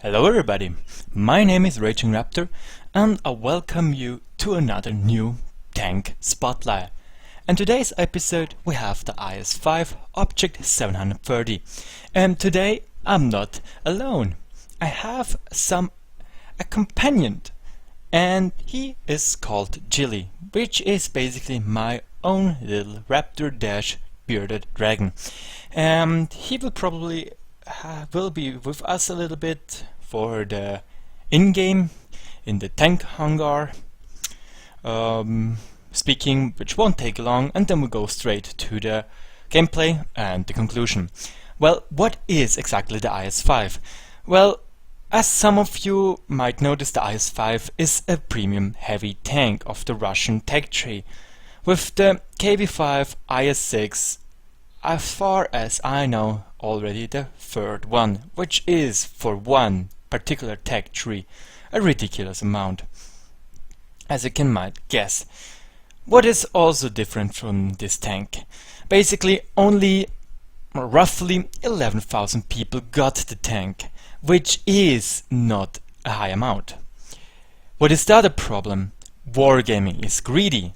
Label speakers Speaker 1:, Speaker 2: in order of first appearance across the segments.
Speaker 1: Hello everybody, my name is Raging Raptor and I welcome you to another new tank spotlight. In today's episode we have the IS-5 Object 730, and today I'm not alone. I have a companion, and he is called Jilly, which is basically my own little raptor bearded dragon. And he will probably will be with us a little bit for the in-game, in the tank hangar speaking, which won't take long, and then we go straight to the gameplay and the conclusion. Well, what is exactly the IS-5? Well, as some of you might notice, the IS-5 is a premium heavy tank of the Russian tech tree, with the KV-5 IS-6, as far as I know, already the third one, which is for one particular tech tree a ridiculous amount, as you might guess. What is also different from this tank? Basically only roughly 11,000 people got the tank, which is not a high amount. What is the other problem? Wargaming is greedy.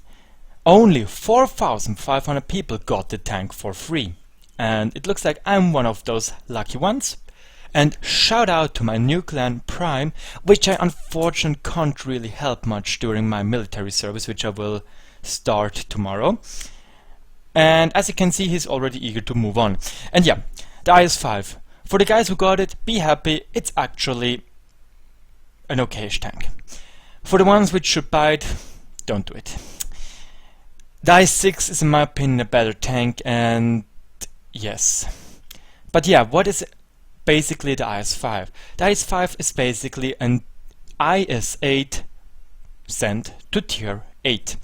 Speaker 1: Only 4,500 people got the tank for free, and it looks like I'm one of those lucky ones. And shout out to my new clan Prime, which I unfortunately can't really help much during my military service, which I will start tomorrow. And as you can see, he's already eager to move on. And yeah, the IS-5. For the guys who got it, be happy, it's actually an okayish tank. For the ones which should buy it, don't do it. The IS-6 is in my opinion a better tank, and yes. But yeah, what is basically the IS-5? The IS-5 is basically an IS-8 sent to tier 8.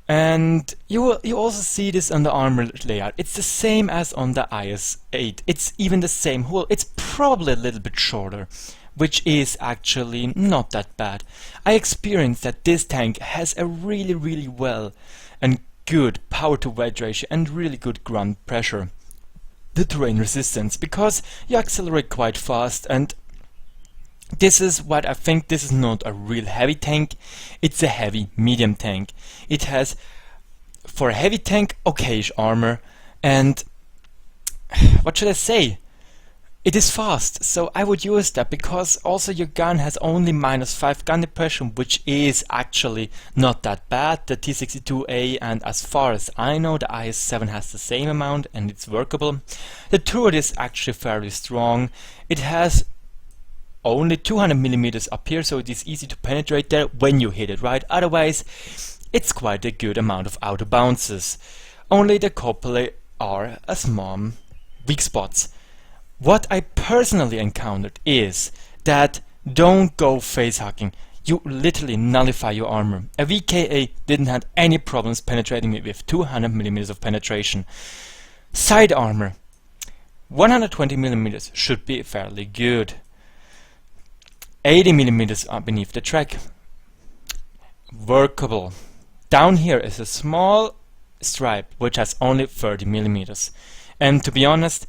Speaker 1: And you also see this on the armor layout. It's the same as on the IS-8. It's even the same hull. It's probably a little bit shorter, which is actually not that bad. I experienced that this tank has a really well and good power to weight ratio and really good ground pressure. The terrain resistance, because you accelerate quite fast, and this is what I think. This is not a real heavy tank, it's a heavy medium tank. It has, for a heavy tank, okayish armor, and what should I say? It is fast, so I would use that, because also your gun has only -5 gun depression, which is actually not that bad. The T62A, and as far as I know, the IS-7 has the same amount and it's workable. The turret is actually fairly strong. It has only 200mm up here, so it is easy to penetrate there when you hit it right. Otherwise, it's quite a good amount of auto bounces. Only the couple are a small weak spots. What I personally encountered is that don't go face hacking. You literally nullify your armor. A VKA didn't have any problems penetrating me with 200mm of penetration. Side armor, 120mm should be fairly good. 80mm are beneath the track, workable. Down here is a small stripe which has only 30mm, and to be honest,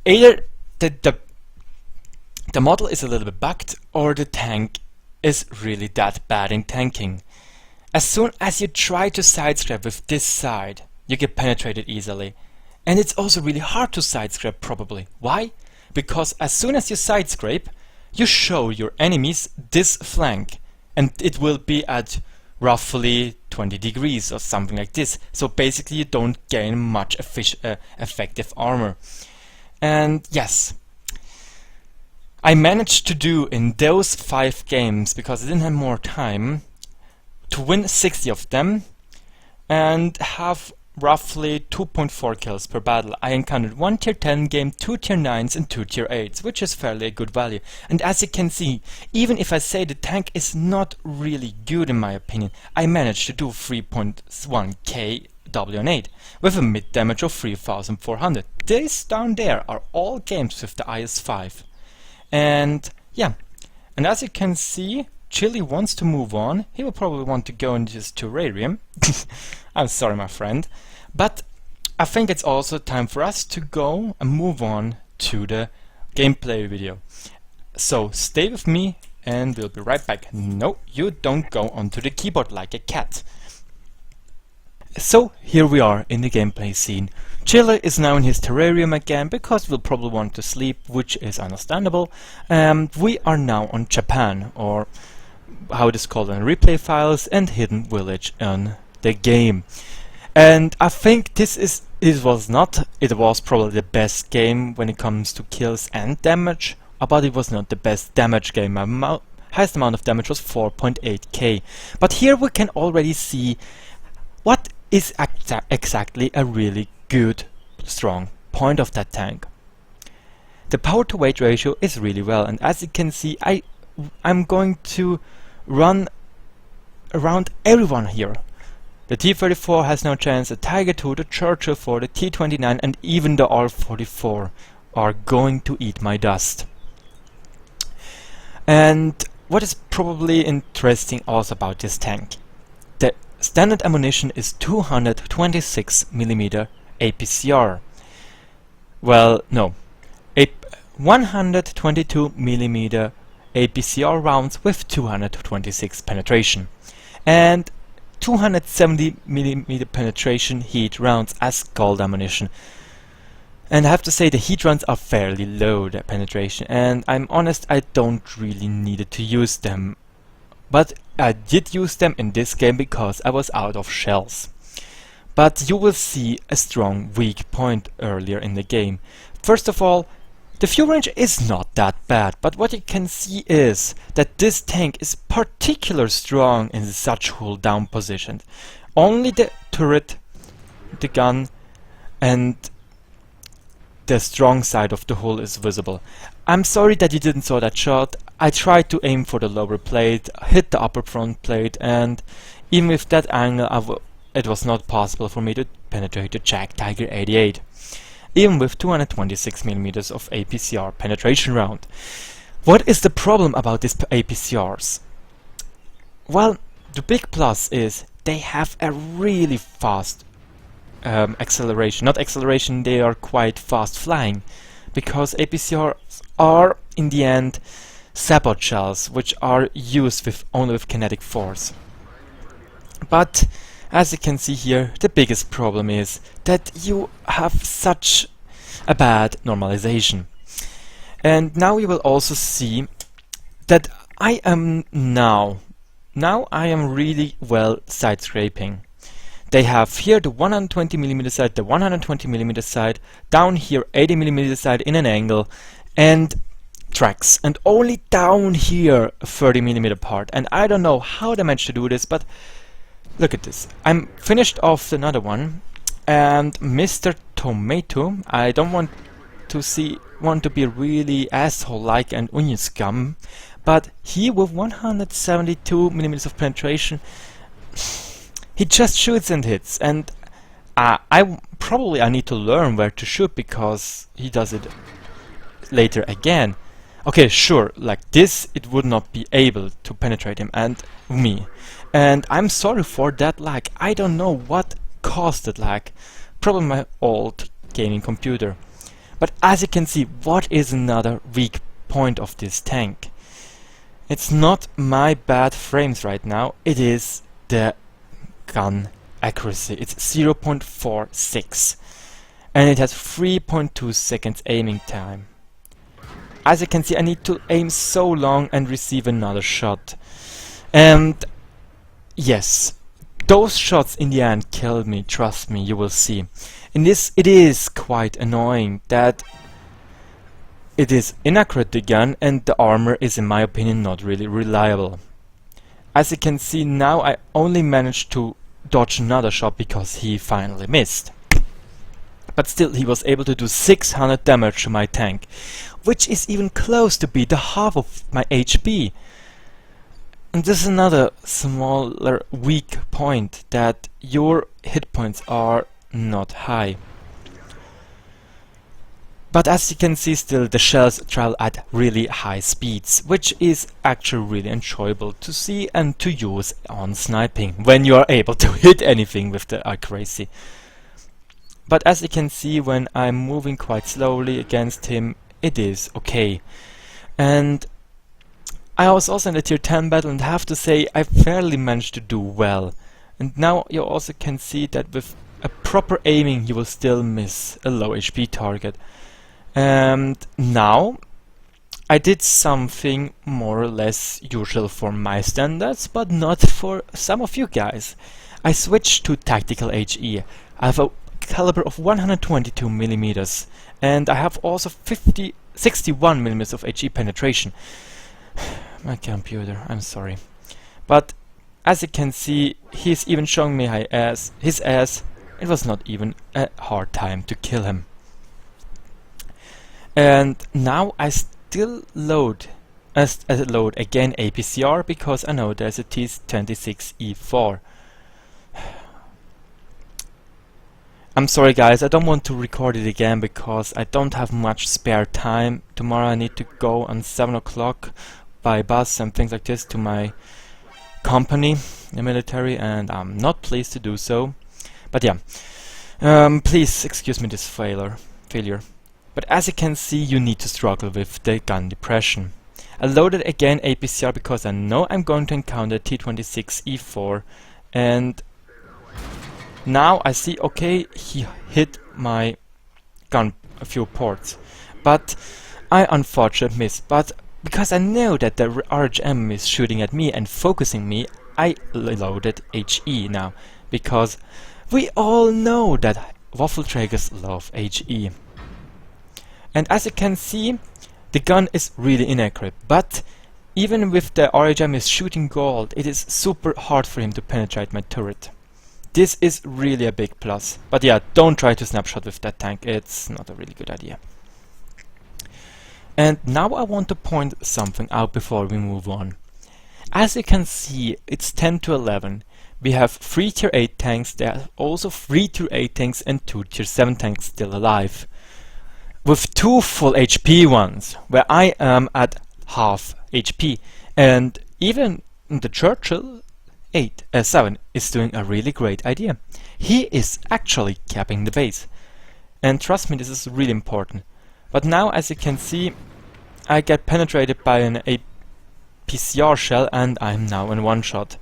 Speaker 1: either the model is a little bit bugged, or the tank is really that bad in tanking. As soon as you try to side scrape with this side, you get penetrated easily. And it's also really hard to side scrape probably. Why? Because as soon as you side scrape, you show your enemies this flank, and it will be at roughly 20 degrees or something like this. So basically you don't gain much effective armor. And yes, I managed to do in those 5 games, because I didn't have more time, to win 60 of them and have roughly 2.4 kills per battle. I encountered 1 tier 10 game, 2 tier 9s and 2 tier 8s, which is fairly a good value. And as you can see, even if I say the tank is not really good in my opinion, I managed to do 3.1k W8 with a mid damage of 3400. These down there are all games with the IS-5. And yeah, and as you can see, Chili wants to move on. He will probably want to go into his terrarium. I'm sorry, my friend, but I think it's also time for us to go and move on to the gameplay video. so stay with me and we'll be right back. No, you don't go onto the keyboard like a cat. So here we are in the gameplay scene. Chiller is now in his terrarium again because we'll probably want to sleep, which is understandable. We are now on Japan, or how it is called in replay files, and Hidden Village in the game. And I think it was probably the best game when it comes to kills and damage, but it was not the best damage game. My highest amount of damage was 4.8k. But here we can already see what is exactly a really good, strong point of that tank. The power to weight ratio is really well, and as you can see, I'm going to run around everyone here. The T-34 has no chance, the Tiger II, the Churchill 4, the T-29 and even the R-44 are going to eat my dust. And what is probably interesting also about this tank, the standard ammunition is 226mm APCR. Well, no, 122mm APCR rounds with 226 penetration and 270mm penetration heat rounds as gold ammunition. And I have to say the heat rounds are fairly low, the penetration, and I'm honest, I don't really need to use them. But I did use them in this game because I was out of shells. But you will see a strong weak point earlier in the game. First of all, the fuel range is not that bad, but what you can see is that this tank is particularly strong in such hull down positions. Only the turret, the gun and the strong side of the hull is visible. I'm sorry that you didn't saw that shot. I tried to aim for the lower plate, hit the upper front plate, and even with that angle it was not possible for me to penetrate the Jag Tiger 88. Even with 226mm of APCR penetration round. What is the problem about these APCRs? Well, the big plus is they have a really fast acceleration. Not acceleration, they are quite fast flying. Because APCRs are, in the end, support shells, which are used only with kinetic force. But as you can see here, the biggest problem is that you have such a bad normalization. And now you will also see that I am now I am really well side scraping. They have here the 120mm side, the 120mm side, down here 80mm side in an angle, and tracks, and only down here 30mm part. And I don't know how they managed to do this, but look at this. I'm finished off another one, and Mr. Tomato, I don't want to be really asshole-like and onion scum, but he with 172mm of penetration, he just shoots and hits, and I need to learn where to shoot because he does it later again. Okay, sure, like this it would not be able to penetrate him and me. And I'm sorry for that lag. I don't know what caused that lag. Probably my old gaming computer. But as you can see, what is another weak point of this tank? It's not my bad frames right now, it is the gun accuracy. It's 0.46 and it has 3.2 seconds aiming time. As you can see, I need to aim so long and receive another shot. And yes, those shots in the end killed me, trust me, you will see. In this, it is quite annoying that it is inaccurate, the gun, and the armor is, in my opinion, not really reliable. As you can see now, I only managed to dodge another shot because he finally missed. But still, he was able to do 600 damage to my tank, which is even close to be the half of my HP. And this is another smaller weak point, that your hit points are not high. But as you can see, still the shells travel at really high speeds, which is actually really enjoyable to see and to use on sniping, when you are able to hit anything with the accuracy. But as you can see, when I'm moving quite slowly against him, it is okay. And I was also in the tier 10 battle and have to say I fairly managed to do well. And now you also can see that with a proper aiming you will still miss a low HP target. And now I did something more or less usual for my standards, but not for some of you guys. I switched to tactical HE. I have a caliber of 122 millimeters, and I have also 61 millimeters of HE penetration. My computer, I'm sorry. But as you can see, he's even showing me his ass. It was not even a hard time to kill him. And now I still load again APCR because I know there's a T26E4. I'm sorry guys, I don't want to record it again because I don't have much spare time. Tomorrow I need to go on 7 o'clock by bus and things like this to my company, the military, and I'm not pleased to do so. But yeah, please excuse me this failure. But as you can see, you need to struggle with the gun depression. I loaded again APCR because I know I'm going to encounter T26E4, and now I see, okay, he hit my gun a few ports, but I unfortunately missed. But because I know that the RHM is shooting at me and focusing me, I loaded HE now, because we all know that Waffle-Trägers love HE. And as you can see, the gun is really inaccurate, but even with the RHM is shooting gold, it is super hard for him to penetrate my turret. This is really a big plus. But yeah, don't try to snapshot with that tank, it's not a really good idea. And now I want to point something out before we move on. As you can see, it's 10 to 11. We have 3 tier 8 tanks, there are also 3 tier 8 tanks and 2 tier 7 tanks still alive. With 2 full HP ones, where I am at half HP, and even the Churchill 7 is doing a really great idea. He is actually capping the base, and trust me, this is really important. But now, as you can see, I get penetrated by an APCR shell and I'm now in one shot.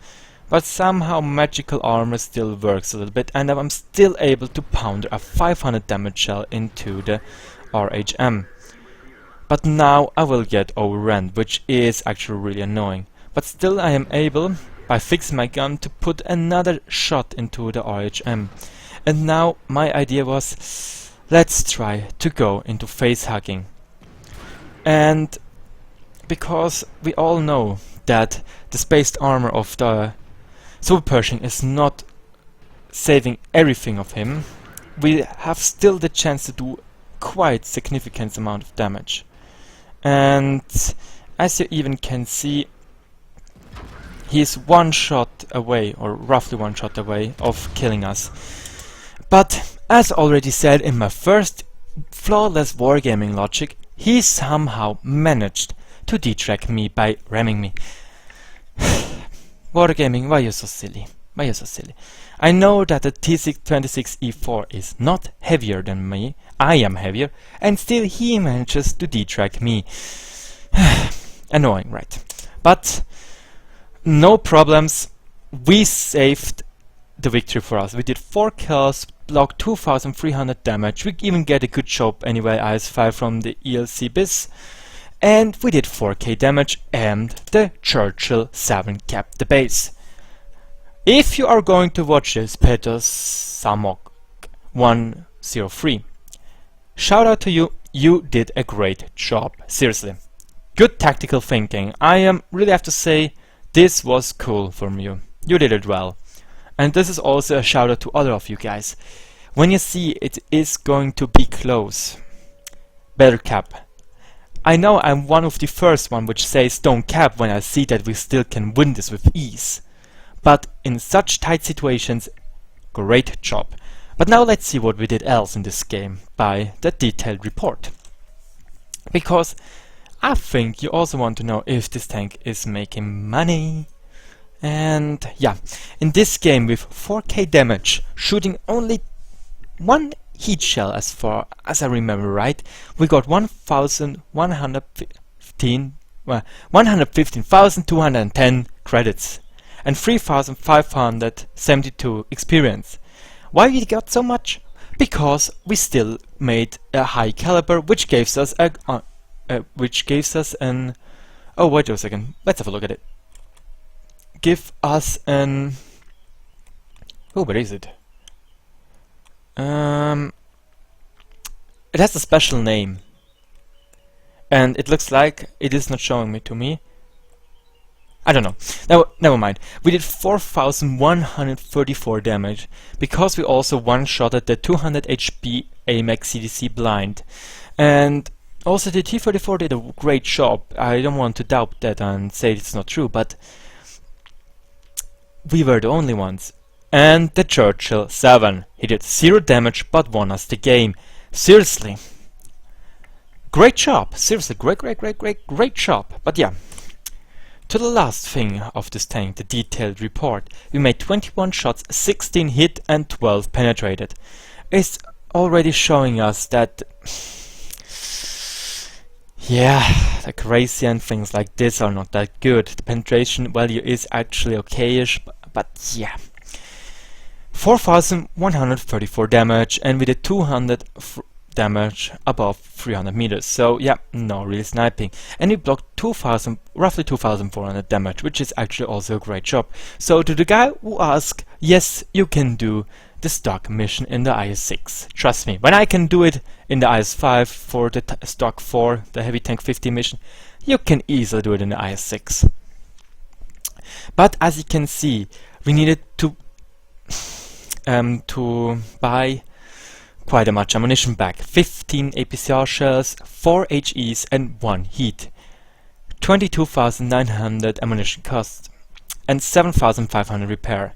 Speaker 1: But somehow magical armor still works a little bit, and I'm still able to pounder a 500 damage shell into the RHM. But now I will get overrun, which is actually really annoying. But still I am able, by fixing my gun, to put another shot into the RHM. And now my idea was, let's try to go into face hugging. And because we all know that the spaced armor of the Super Pershing is not saving everything of him, we have still the chance to do quite significant amount of damage. And as you even can see, he's one shot away, or roughly one shot away, of killing us. But as already said in my first flawless wargaming logic, he somehow managed to detrack me by ramming me. Wargaming, why you so silly? Why you so silly? I know that the T26E4 is not heavier than me, I am heavier, and still he manages to detrack me. Annoying, right? But no problems, we saved the victory for us. We did 4 kills, blocked 2300 damage, we even get a good job anyway, IS-5 from the ELC BIS, and we did 4k damage, and the Churchill 7 capped the base. If you are going to watch this, Peter Samok 103, shout out to you, you did a great job, seriously. Good tactical thinking. I really have to say, this was cool from you. You did it well. And this is also a shout out to other of you guys. When you see it is going to be close, better cap. I know I'm one of the first one which says don't cap when I see that we still can win this with ease. But in such tight situations, great job. But now let's see what we did else in this game by the detailed report. Because I think you also want to know if this tank is making money. And yeah, in this game with 4k damage, shooting only one heat shell as far as I remember right, we got 1150 115,210 credits and 3,572 experience. Why we got so much? Because we still made a high caliber, which gives us an oh, wait a second, let's have a look at it. Give us an oh, where is it? It has a special name, and it looks like it is not showing me to me. I don't know. Never mind. We did 4,134 damage because we also one-shotted the 200 HP AMAX CDC blind, and also the T-34 did a great job. I don't want to doubt that and say it's not true, but we were the only ones. And the Churchill 7. He did 0 damage but won us the game. Seriously. Great job. Seriously, great job. But yeah. To the last thing of this tank, the detailed report. We made 21 shots, 16 hit and 12 penetrated. It's already showing us that yeah, the crazy and things like this are not that good. The penetration value is actually okayish, but yeah. 4,134 damage, and we did 200 damage above 300 meters. So yeah, no real sniping. And we blocked roughly 2,400 damage, which is actually also a great job. So to the guy who asked, yes, you can do the stock mission in the IS-6. Trust me, when I can do it in the IS-5 for the stock 4, the heavy tank 50 mission, you can easily do it in the IS-6. But as you can see, we needed to buy quite a much ammunition back. 15 APCR shells, 4 HEs and 1 heat. 22,900 ammunition cost and 7,500 repair.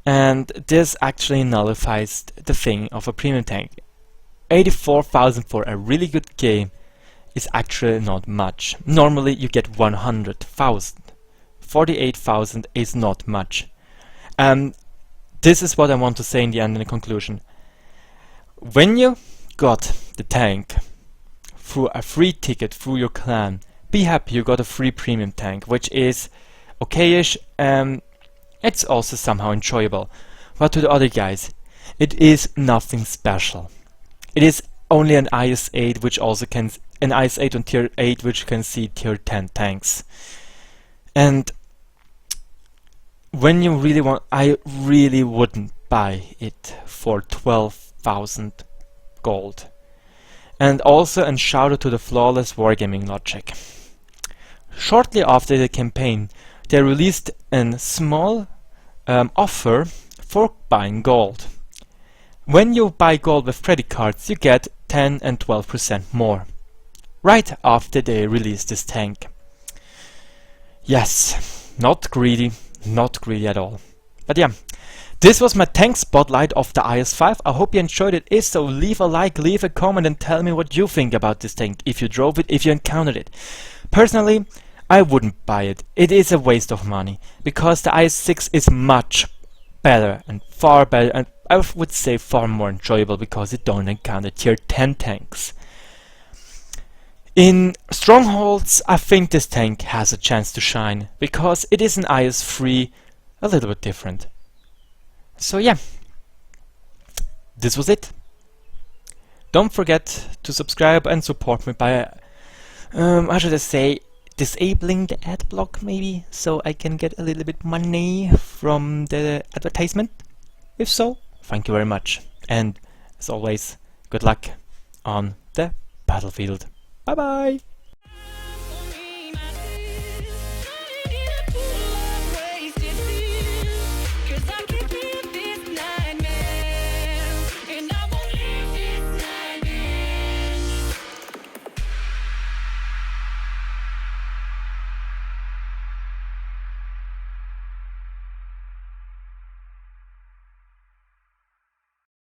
Speaker 1: And this actually nullifies the thing of a premium tank. 84,000 for a really good game is actually not much. Normally you get 100,000. 48,000 is not much. And this is what I want to say in the end, in the conclusion. When you got the tank through a free ticket through your clan, be happy you got a free premium tank, which is okayish, it's also somehow enjoyable. But to the other guys, it is nothing special. It is only an IS-8 which also can an IS-8 on tier 8 which can see tier 10 tanks. And when you really want, I really wouldn't buy it for 12,000 gold. And also a shout out to the flawless wargaming logic. Shortly after the campaign, they released a small offer for buying gold. When you buy gold with credit cards, you get 10 and 12% more. Right after they released this tank. Yes, not greedy at all. But yeah, this was my tank spotlight of the IS-5. I hope you enjoyed it. If so, leave a like, leave a comment and tell me what you think about this tank. If you drove it, if you encountered it. Personally, I wouldn't buy it. It is a waste of money, because the IS-6 is much better and far better, and I would say far more enjoyable because you don't encounter tier 10 tanks. In strongholds, I think this tank has a chance to shine, because it is an IS-3, a little bit different. So yeah, this was it. Don't forget to subscribe and support me by, how should I say, disabling the ad block maybe, so I can get a little bit money from the advertisement. If so, thank you very much, and as always, good luck on the battlefield. Bye bye!